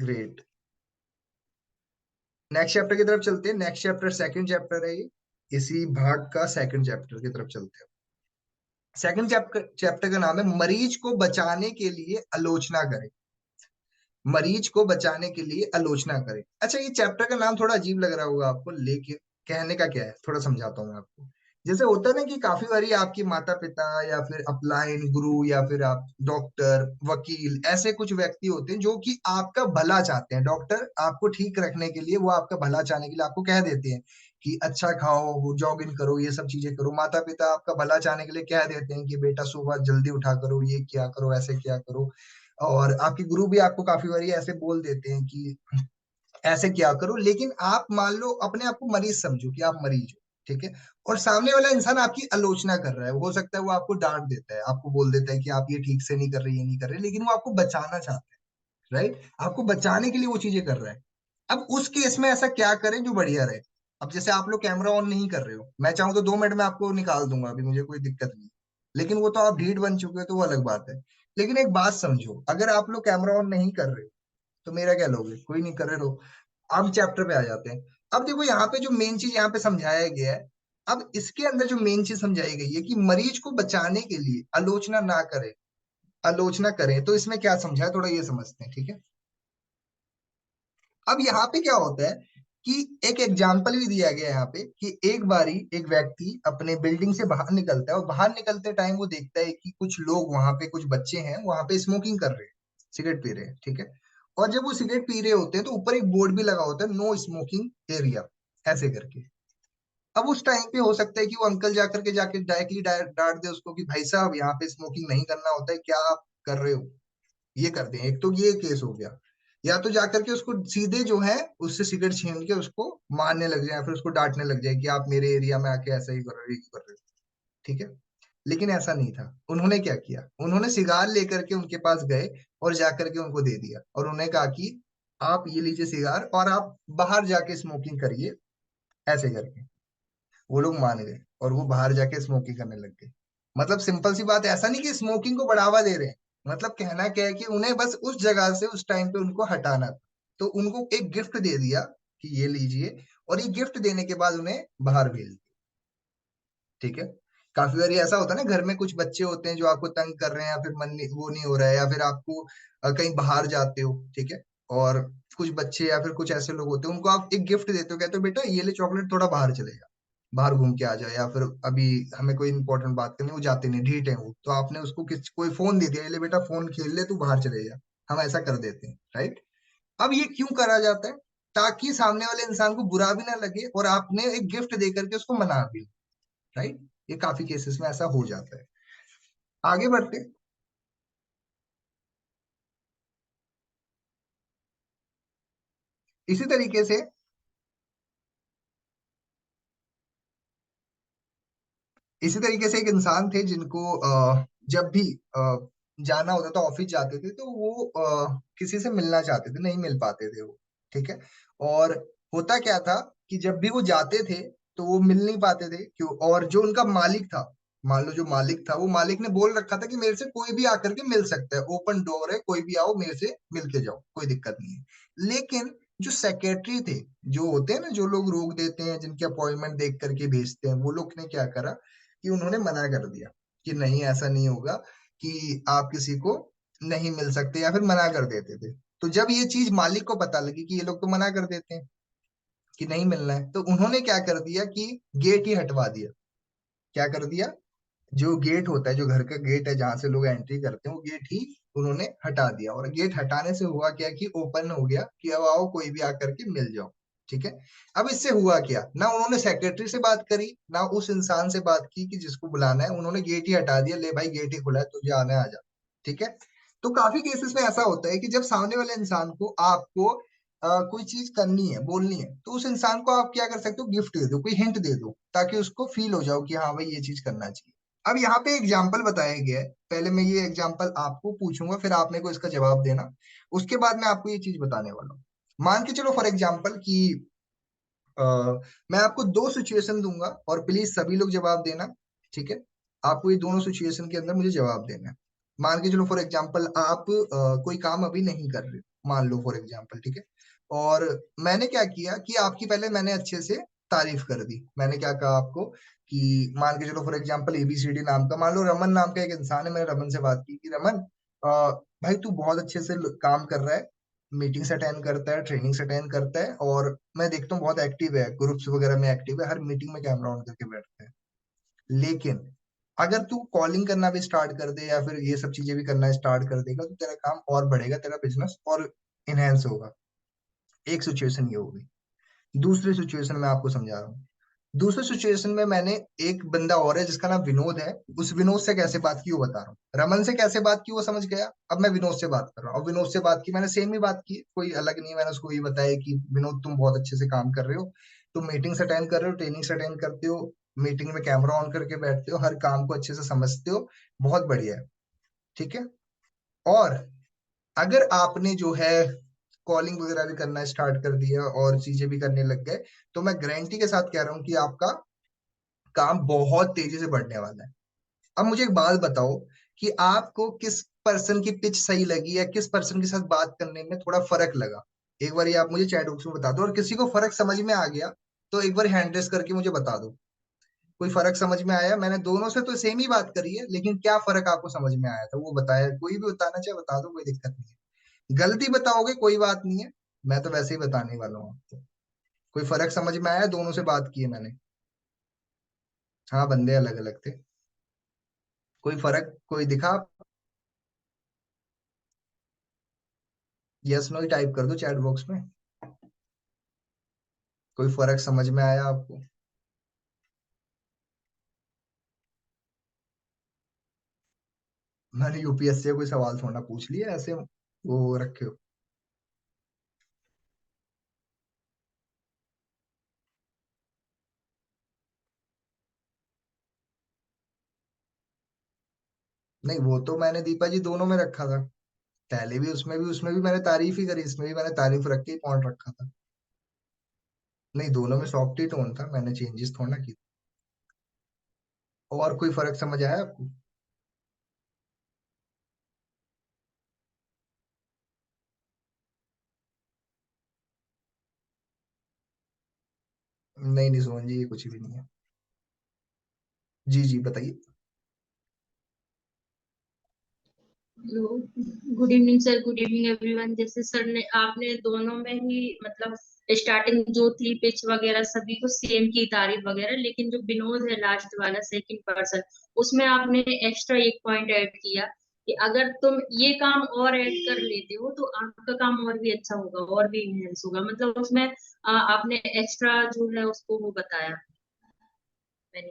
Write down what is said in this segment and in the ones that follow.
Great. Next chapter की तरफ चलते हैं। नेक्स्ट चैप्टर सेकंड चैप्टर है ये, इसी भाग का सेकंड चैप्टर की तरफ चलते हैं। सेकंड चैप्टर चैप्टर का नाम है मरीज को बचाने के लिए आलोचना करें। मरीज को बचाने के लिए आलोचना करें। अच्छा, ये चैप्टर का नाम थोड़ा अजीब लग रहा होगा आपको, लेकिन कहने का क्या है थोड़ा समझाता हूँ मैं आपको। जैसे होता है ना कि काफी बारी आपकी माता पिता या फिर अपलाइन गुरु या फिर आप डॉक्टर वकील ऐसे कुछ व्यक्ति होते हैं जो कि आपका भला चाहते हैं। डॉक्टर आपको ठीक रखने के लिए, वो आपका भला चाहने के लिए आपको कह देते हैं कि अच्छा खाओ, जॉगिंग करो, ये सब चीजें करो। माता पिता आपका भला चाहने के लिए कह देते हैं कि बेटा सुबह जल्दी उठा करो, ये क्या करो, ऐसे क्या करो। और आपके गुरु भी आपको काफी बारी ऐसे बोल देते हैं कि ऐसे क्या करो। लेकिन आप मान लो अपने आप को मरीज समझो कि आप मरीज हो, ठीक है। और सामने वाला इंसान आपकी आलोचना कर रहा है, हो सकता है वो आपको डांट देता है, आपको बोल देता है कि आप ये ठीक से नहीं कर रहे, ये नहीं कर रहे, लेकिन वो आपको बचाना चाहता है, राइट। आपको बचाने के लिए वो चीजें कर रहा है। अब उस केस में ऐसा क्या करें जो बढ़िया रहे। अब जैसे आप लोग कैमरा ऑन नहीं कर रहे हो, मैं चाहूँ तो 2 मिनट में आपको निकाल दूंगा, अभी मुझे कोई दिक्कत नहीं। लेकिन वो तो आप ढीठ बन चुके हो तो वो अलग बात है। लेकिन एक बात समझो, अगर आप लोग कैमरा ऑन नहीं कर रहे हो तो मेरा क्या लोगे, कोई नहीं कर रहे हो। अब चैप्टर पे आ जाते हैं। अब देखो यहाँ पे जो मेन चीज यहाँ पे समझाया गया है, अब इसके अंदर जो मेन चीज समझाई गई है कि मरीज को बचाने के लिए आलोचना ना करें, आलोचना करें। तो इसमें क्या समझा है थोड़ा ये समझते हैं, ठीक है। अब यहाँ पे क्या होता है कि एक एग्जाम्पल भी दिया गया है यहाँ पे कि एक बारी एक व्यक्ति अपने बिल्डिंग से बाहर निकलता है और बाहर निकलते टाइम वो देखता है कि कुछ लोग वहां पे, कुछ बच्चे हैं वहां पे स्मोकिंग कर रहे हैं, सिगरेट पी रहे हैं, ठीक है। और जब वो सिगरेट पी रहे होते हैं तो ऊपर एक बोर्ड भी लगा होता है, नो स्मोकिंग एरिया, ऐसे करके। अब उस टाइम पे हो सकता है कि वो अंकल जाकर के जाके डायरेक्टली डांट दे उसको कि भाई साहब यहाँ पे स्मोकिंग नहीं करना होता है, क्या आप कर रहे हो, ये कर दें। एक तो ये केस हो गया। या तो जाकर के उसको सीधे जो है उससे सिगरेट छीन के उसको मारने लग जाए, फिर उसको डांटने लग जाए कि आप मेरे एरिया में आके ऐसा ही कर रहे हो, ये कर रहे हो, ठीक है। लेकिन ऐसा नहीं था। उन्होंने क्या किया, उन्होंने सिगार लेकर के उनके पास गए और जाकर के उनको दे दिया और उन्हें कहा कि आप ये लीजिए सिगार और आप बाहर जाके स्मोकिंग करिए, ऐसे करके। वो लोग मान गए और वो बाहर जाके स्मोकिंग करने लग गए। मतलब सिंपल सी बात है, ऐसा नहीं कि स्मोकिंग को बढ़ावा दे रहे हैं। मतलब कहना क्या है कि उन्हें बस उस जगह से उस टाइम पे उनको हटाना था। तो उनको एक गिफ्ट दे दिया कि ये लीजिए, और ये गिफ्ट देने के बाद उन्हें बाहर भेज दिया, ठीक है। काफी बार ऐसा होता है ना, घर में कुछ बच्चे होते हैं जो आपको तंग कर रहे हैं या फिर मन नहीं, वो नहीं हो रहा है, या फिर आपको कहीं बाहर जाते हो, ठीक है। और कुछ बच्चे या फिर कुछ ऐसे लोग होते हैं, उनको आप एक गिफ्ट देते हो, कहते हो बेटा ये ले चॉकलेट, थोड़ा बाहर चले जा, बाहर घूम के आ जाए, या फिर अभी हमें कोई इंपॉर्टेंट बात करनी, वो जाते नहीं, ढीठ है वो, तो आपने उसको किस कोई फोन दे दिया, ये ले बेटा फोन खेल ले, तू बाहर चले जा। हम ऐसा कर देते हैं, राइट। अब ये क्यों करा जाता है, ताकि सामने वाले इंसान को बुरा भी ना लगे और आपने एक गिफ्ट दे करके उसको मना भी, राइट। ये काफी केसेस में ऐसा हो जाता है। आगे बढ़ते हैं। इसी तरीके से, इसी तरीके से एक इंसान थे जिनको जब भी जाना होता था, ऑफिस जाते थे, तो वो किसी से मिलना चाहते थे, नहीं मिल पाते थे वो, ठीक है। और होता क्या था कि जब भी वो जाते थे तो वो मिल नहीं पाते थे, क्यों। और जो उनका मालिक था, मान लो जो मालिक था, वो मालिक ने बोल रखा था कि मेरे से कोई भी आकर के मिल सकता है, ओपन डोर है, कोई भी आओ मेरे से मिल के जाओ, कोई दिक्कत नहीं है। लेकिन जो सेक्रेटरी थे, जो होते हैं ना, जो लोग रोक देते हैं, जिनके अपॉइंटमेंट देख करके भेजते हैं, वो लोग ने क्या करा कि उन्होंने मना कर दिया कि नहीं, ऐसा नहीं होगा कि आप किसी को नहीं मिल सकते, या फिर मना कर देते थे। तो जब ये चीज मालिक को पता लगी कि ये लोग तो मना कर देते हैं कि नहीं मिलना है, तो उन्होंने क्या कर दिया कि गेट ही हटवा दिया। क्या कर दिया, जो गेट होता है, जो घर का गेट है जहां से लोग एंट्री करते हैं, वो गेट ही उन्होंने हटा दिया। और गेट हटाने से हुआ क्या कि ओपन हो गया कि अब आओ कोई भी आकर के मिल जाओ, ठीक है। अब इससे हुआ क्या, ना उन्होंने सेक्रेटरी से बात करी, ना उस इंसान से बात की कि जिसको बुलाना है, उन्होंने गेट ही हटा दिया, ले भाई गेट ही खुला है, तुझे आना है, आ जा, ठीक है। तो काफी केसेस में ऐसा होता है कि जब सामने वाले इंसान को आपको कोई चीज करनी है, बोलनी है, तो उस इंसान को आप क्या कर सकते हो, गिफ्ट दे दो, कोई हिंट दे दो, ताकि उसको फील हो जाओ कि हाँ भाई ये चीज करना चाहिए। अब यहाँ पे एग्जाम्पल बताया गया है, पहले मैं ये एग्जाम्पल आपको पूछूंगा, फिर आप मेरे को इसका जवाब देना। उसके बाद मैं आपको ये चीज बताने वाला हूँ। मान के चलो फॉर एग्जाम्पल कि अ, मैं आपको 2 सिचुएशन दूंगा और प्लीज सभी लोग जवाब देना, ठीक है। आपको ये दोनों सिचुएशन के अंदर मुझे जवाब देना है। मान के चलो फॉर एग्जाम्पल आप कोई काम अभी नहीं कर रहे, मान लो फॉर एग्जाम्पल, ठीक है। और मैंने क्या किया कि आपकी पहले मैंने अच्छे से तारीफ कर दी। मैंने क्या कहा आपको कि मान के चलो फॉर एग्जाम्पल एबीसीडी नाम का, मान लो रमन नाम का एक इंसान है, मैंने रमन से बात की कि रमन, भाई तू बहुत अच्छे से काम कर रहा है, मीटिंग्स अटेंड करता है, ट्रेनिंग्स अटेंड करता है, और मैं देखता हूँ बहुत एक्टिव है, ग्रुप्स वगैरह में एक्टिव है, हर मीटिंग में कैमरा ऑन करके बैठता है। लेकिन अगर तू कॉलिंग करना भी स्टार्ट कर दे या फिर ये सब चीजें भी करना स्टार्ट कर देगा तो तेरा काम और बढ़ेगा, तेरा बिजनेस और इनहेंस होगा। एक सिचुएशन ये होगी। दूसरी सिचुएशन मैं आपको समझा रहा हूँ। दूसरी सिचुएशन में मैंने एक बंदा और है जिसका नाम विनोद है, उस विनोद से कैसे बात की वो बता रहा हूँ। रमन से कैसे बात की वो समझ गया, अब मैं विनोद से बात कर रहा हूँ। अब विनोद से बात की मैंने, सेम ही बात की, कोई अलग नहीं। मैंने उसको ये बताया कि विनोद तुम बहुत अच्छे से काम कर रहे हो, तुम मीटिंग्स अटेंड कर रहे हो, ट्रेनिंग्स अटेंड करते हो, मीटिंग में कैमरा ऑन करके बैठते हो, हर काम को अच्छे से समझते हो, बहुत बढ़िया है, ठीक है। और अगर आपने जो है कॉलिंग वगैरह भी करना स्टार्ट कर दिया और चीजें भी करने लग गए, तो मैं गारंटी के साथ कह रहा हूँ कि आपका काम बहुत तेजी से बढ़ने वाला है। अब मुझे एक बात बताओ कि आपको किस पर्सन की पिच सही लगी, या किस पर्सन के साथ बात करने में थोड़ा फर्क लगा। एक बार ये आप मुझे चैट बॉक्स में बता दो, और किसी को फर्क समझ में आ गया तो एक बार हैंड रेस करके मुझे बता दो। कोई फर्क समझ में आया? मैंने दोनों से तो सेम ही बात करी है, लेकिन क्या फर्क आपको समझ में आया था वो बताया। कोई भी बताना चाहे बता दो, कोई दिक्कत नहीं है। गलती बताओगे कोई बात नहीं है, मैं तो वैसे ही बताने वाला हूँ आपको। कोई फर्क समझ में आया? दोनों से बात की है मैंने। हाँ, बंदे अलग अलग थे। कोई फर्क कोई दिखा? यस नो ही टाइप कर दो चैट बॉक्स में। कोई फर्क समझ में आया आपको? मैंने यूपीएससी से कोई सवाल थोड़ा ना पूछ लिया ऐसे वो रखे हो। नहीं, वो तो मैंने दीपा जी दोनों में रखा था। पहले भी उसमें भी मैंने तारीफ ही करी, इसमें भी मैंने तारीफ रख के ही पॉइंट रखा था। नहीं, दोनों में सॉफ्ट ही टोन था, मैंने चेंजेस थोड़ा ना की। और कोई फर्क समझ आया आपको? नहीं नहीं सुमन जी, ये कुछ भी नहीं है। जी जी बताइए। Hello, good evening sir, good evening everyone. जैसे सर ने आपने दोनों में ही मतलब स्टार्टिंग जो थी पिच वगैरह सभी को सेम की तारीफ वगैरह, लेकिन जो विनोद है लास्ट वाला सेकंड पर्सन, उसमें आपने एक्स्ट्रा एक पॉइंट ऐड किया कि अगर तुम ये काम और ऐड कर लेते हो तो आपका काम और भी अच्छा होगा और भी इनहेंस होगा। मतलब उसमें आपने एक्स्ट्रा जो है उसको वो बताया मैंने।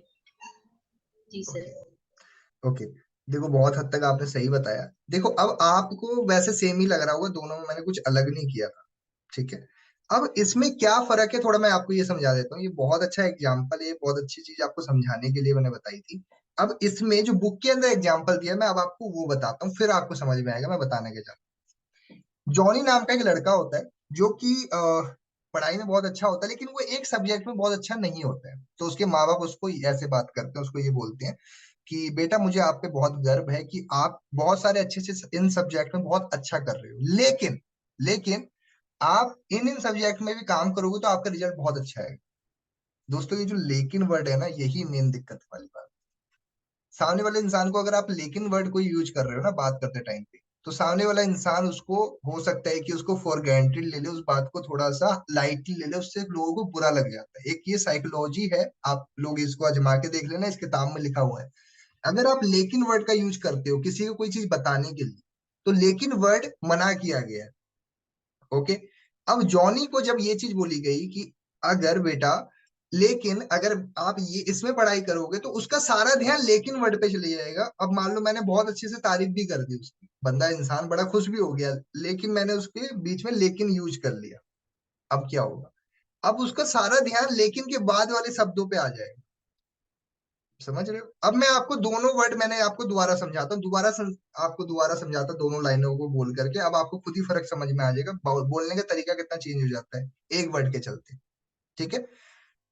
जी ओके सर। ओके। देखो बहुत हद तक आपने सही बताया। देखो अब आपको वैसे सेम ही लग रहा होगा, दोनों में मैंने कुछ अलग नहीं किया था, ठीक है। अब इसमें क्या फर्क है थोड़ा मैं आपको ये समझा देता हूँ। ये बहुत अच्छा एग्जाम्पल है, ये बहुत अच्छी चीज आपको समझाने के लिए मैंने बताई थी। अब इसमें जो बुक के अंदर एग्जाम्पल दिया मैं अब आपको वो बताता हूँ, फिर आपको समझ में आएगा मैं बताने के जा। जॉनी नाम का एक लड़का होता है जो कि पढ़ाई में बहुत अच्छा होता है, लेकिन वो एक सब्जेक्ट में बहुत अच्छा नहीं होता है। तो उसके माँ बाप उसको ऐसे बात करते हैं, उसको ये बोलते हैं कि बेटा मुझे आप पे बहुत गर्व है कि आप बहुत सारे अच्छे से इन सब्जेक्ट में बहुत अच्छा कर रहे हो, लेकिन लेकिन आप इन इन सब्जेक्ट में भी काम करोगे तो आपका रिजल्ट बहुत अच्छा है। दोस्तों ये जो लेकिन वर्ड है ना, यही मेन दिक्कत वाली बात। सामने वाले इंसान को अगर आप लेकिन वर्ड कोई यूज कर रहे हो ना बात करते टाइम पे, तो सामने वाला इंसान उसको हो सकता है कि उसको फॉर ग्रांटेड ले ले, उस बात को थोड़ा सा लाइटली ले ले, उससे लोगों को बुरा लग जाता है। एक ये साइकोलॉजी है, आप लोग इसको आजमा के देख लेना, इस किताब में लिखा हुआ है। अगर आप लेकिन वर्ड का यूज करते हो किसी को कोई चीज बताने के लिए, तो लेकिन वर्ड मना किया गया है। ओके। अब जॉनी को जब ये चीज बोली गई कि अगर बेटा, लेकिन अगर आप ये इसमें पढ़ाई करोगे तो उसका सारा ध्यान लेकिन वर्ड पे चले जाएगा। अब मान लो मैंने बहुत अच्छे से तारीफ भी कर दी उसकी, बंदा इंसान बड़ा खुश भी हो गया, लेकिन मैंने उसके बीच में लेकिन यूज कर लिया। अब क्या होगा? अब उसका सारा ध्यान लेकिन के बाद वाले शब्दों पे आ जाएगा। समझ रहे हो? अब मैं आपको दोनों वर्ड मैंने आपको दोबारा समझाता हूँ, आपको दोबारा समझाता हूँ दोनों लाइनों को बोल करके, अब आपको खुद ही फर्क समझ में आ जाएगा, बोलने का तरीका कितना चेंज हो जाता है एक वर्ड के चलते, ठीक है।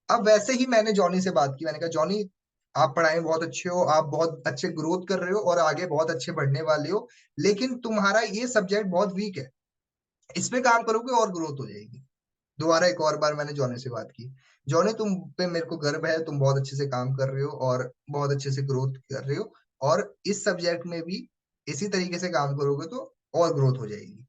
अब वैसे ही मैंने जॉनी से बात की, मैंने कहा जॉनी आप पढ़ाई में बहुत अच्छे हो, आप बहुत अच्छे ग्रोथ कर रहे हो और आगे बहुत अच्छे बढ़ने वाले हो, लेकिन तुम्हारा ये सब्जेक्ट बहुत वीक है। इस पे काम करोगे और ग्रोथ हो जाएगी। दोबारा एक और बार मैंने जॉनी से बात की, जॉनी तुम पे मेरे को गर्व है, तुम बहुत अच्छे से काम कर रहे हो और बहुत अच्छे से ग्रोथ कर रहे हो, और इस सब्जेक्ट में भी इसी तरीके से काम करोगे तो और ग्रोथ हो जाएगी।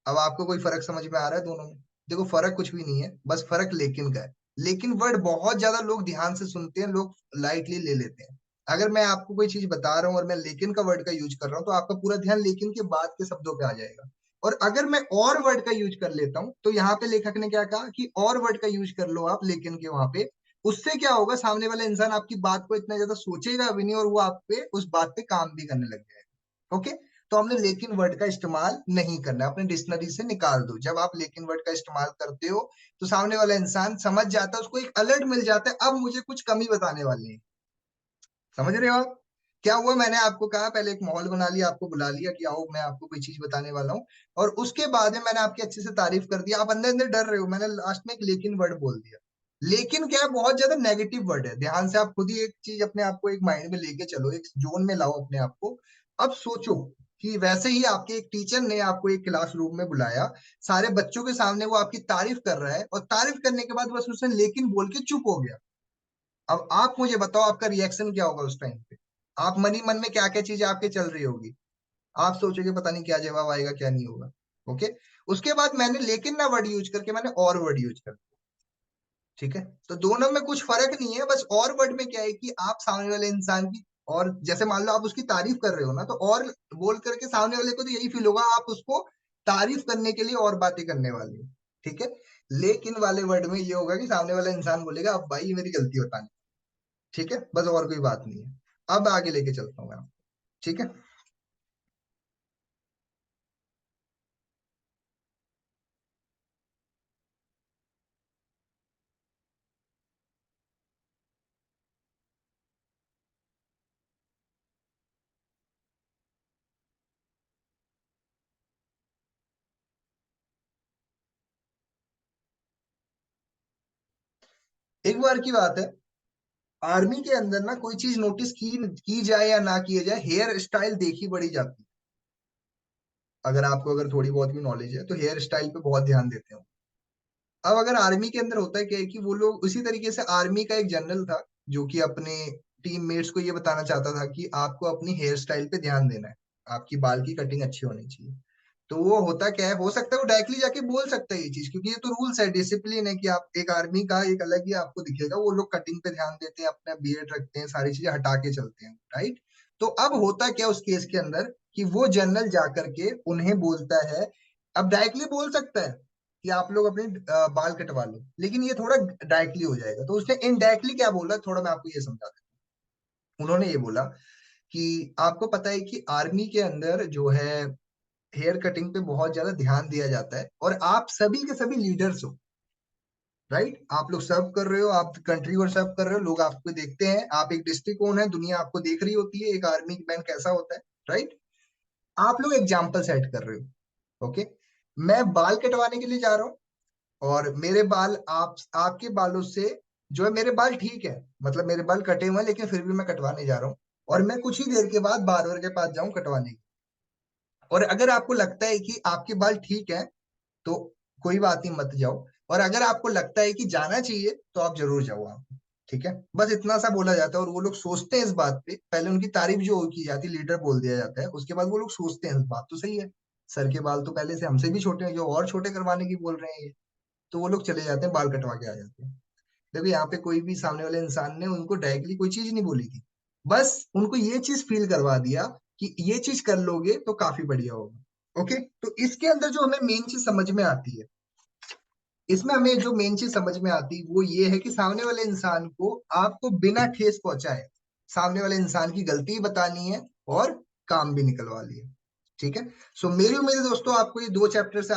अब आपको कोई फर्क समझ में आ रहा है दोनों में? देखो फर्क कुछ भी नहीं है, बस फर्क लेकिन का है। लेकिन वर्ड बहुत ज्यादा लोग ध्यान से सुनते हैं, लोग लाइटली ले लेते हैं। अगर मैं आपको कोई चीज बता रहा हूँ और मैं लेकिन का वर्ड का यूज कर रहा हूँ, तो आपका पूरा ध्यान लेकिन के बाद के शब्दों पे आ जाएगा। और अगर मैं और वर्ड का यूज कर लेता हूँ, तो यहाँ पे लेखक ने क्या कहा कि और वर्ड का यूज कर लो आप लेकिन के वहां पे। उससे क्या होगा, सामने वाला इंसान आपकी बात को इतना ज्यादा सोचेगा भी नहीं, और वो आप पे उस बात पे काम भी करने लग जाएगा। ओके, तो हमने लेकिन वर्ड का इस्तेमाल नहीं करना है, अपने डिक्शनरी से निकाल दो। जब आप लेकिन वर्ड का इस्तेमाल करते हो, तो सामने वाला इंसान समझ जाता है, उसको एक अलर्ट मिल जाता है, अब मुझे कुछ कमी बताने वाले हैं। समझ रहे हो आप? क्या हुआ, मैंने आपको कहा, पहले एक माहौल बना लिया, आपको बुला लिया कि आओ मैं आपको कोई चीज बताने वाला हूँ, और उसके बाद में मैंने आपकी अच्छे से तारीफ कर दिया, आप अंदर अंदर डर रहे हो, मैंने लास्ट में एक लेकिन वर्ड बोल दिया। लेकिन क्या है, बहुत ज्यादा नेगेटिव वर्ड है, ध्यान से आप खुद ही एक चीज अपने आप को एक माइंड में लेके चलो, एक जोन में लाओ अपने आप को। अब सोचो कि वैसे ही आपके एक टीचर ने आपको एक क्लासरूम में बुलाया, सारे बच्चों के सामने वो आपकी तारीफ कर रहा है, और तारीफ करने के बाद बस उसने लेकिन बोल के चुप हो गया। अब आप मुझे बताओ आपका रिएक्शन क्या होगा उस टाइम पे? आप मन ही मन में क्या क्या चीजें आपके चल रही होगी, आप सोचोगे पता नहीं क्या जवाब आएगा क्या नहीं होगा। ओके, उसके बाद मैंने लेकिन ना वर्ड यूज करके मैंने और वर्ड यूज कर दिया। ठीक है, तो दोनों में कुछ फर्क नहीं है, बस और वर्ड में क्या है कि आप सामने वाले इंसान की, और जैसे मान लो आप उसकी तारीफ कर रहे हो ना, तो और बोल करके सामने वाले को तो यही फील होगा, आप उसको तारीफ करने के लिए और बातें करने वाले हो। ठीक है, लेकिन वाले वर्ड में ये होगा कि सामने वाला इंसान बोलेगा अब भाई ये मेरी गलती बतानी। ठीक है, बस और कोई बात नहीं है। अब आगे लेके चलता हूँ मैं आपको। ठीक है, एक बार की बात है, आर्मी के अंदर ना कोई चीज नोटिस की जाए या ना किया जाए, हेयर स्टाइल देखी बड़ी जाती है। अगर आपको अगर थोड़ी बहुत भी नॉलेज है, तो हेयर स्टाइल पे बहुत ध्यान देते हो। अब अगर आर्मी के अंदर होता है क्या है कि वो लोग उसी तरीके से, आर्मी का एक जनरल था जो कि अपने टीममेट्स को ये बताना चाहता था कि आपको अपनी हेयर स्टाइल पे ध्यान देना है, आपकी बाल की कटिंग अच्छी होनी चाहिए। तो वो होता क्या है, हो सकता है वो डायरेक्टली जाके बोल सकता है ये चीज, क्योंकि ये तो रूल्स है, डिसिप्लिन है कि आप एक आर्मी का एक अलग ही आपको दिखेगा, वो लोग कटिंग पे ध्यान देते हैं, अपना बियर्ड रखते हैं, सारी चीजें हटा के चलते हैं, राइट? तो अब होता क्या उस केस के अंदर कि वो जनरल जाकर के उन्हें बोलता है, अब डायरेक्टली बोल सकता है कि आप लोग अपने बाल कटवा लो, लेकिन ये थोड़ा डायरेक्टली हो जाएगा, तो उसने इनडायरेक्टली क्या बोला, थोड़ा मैं आपको ये समझा देता हूँ। उन्होंने ये बोला कि आपको पता है कि आर्मी के अंदर जो है हेयर कटिंग पे बहुत ज्यादा ध्यान दिया जाता है, और आप सभी के सभी लीडर्स हो, राइट? आप लोग सर्व कर रहे हो, आप कंट्री को सर्व कर रहे हो, लोग आपको देखते हैं, आप एक दृष्टिकोण है, दुनिया आपको देख रही होती है एक आर्मी मैन कैसा होता है, राइट? आप लोग एग्जाम्पल सेट कर रहे हो। ओके, मैं बाल कटवाने के लिए जा रहा हूँ, और मेरे बाल आपके बालों से, जो है मेरे बाल ठीक है, मतलब मेरे बाल कटे हुए हैं, लेकिन फिर भी मैं कटवाने जा रहा हूँ, और मैं कुछ ही देर के बाद बार्बर के पास जाऊं कटवाने। और अगर आपको लगता है कि आपके बाल ठीक है, तो कोई बात नहीं, मत जाओ। और अगर आपको लगता है कि जाना चाहिए, तो आप जरूर जाओ वहां पे। ठीक है, बस इतना सा बोला जाता है, और वो लोग सोचते हैं इस बात पे, पहले उनकी तारीफ जो की जाती है, लीडर बोल दिया जाता है, उसके बाद वो लोग सोचते हैं इस बात तो सही है, सर के बाल तो पहले से हमसे भी छोटे हैं, जो और छोटे करवाने की बोल रहे हैं ये। तो वो लोग चले जाते हैं, बाल कटवा के आ जाते हैं। देखो यहाँ पे कोई भी सामने वाले इंसान ने उनको डायरेक्टली कोई चीज नहीं बोली थी, बस उनको ये चीज फील करवा दिया कि ये चीज कर लोगे तो काफी बढ़िया होगा। ओके, तो इसके अंदर जो हमें मेन चीज समझ में आती है, इसमें हमें जो मेन चीज समझ में आती वो ये है कि सामने वाले इंसान को आपको बिना ठेस पहुंचाए सामने वाले इंसान की गलती बतानी है, और काम भी निकलवा लिया। ठीक है, सो मेरी उम्मीद है दोस्तों आपको ये दो चैप्टर से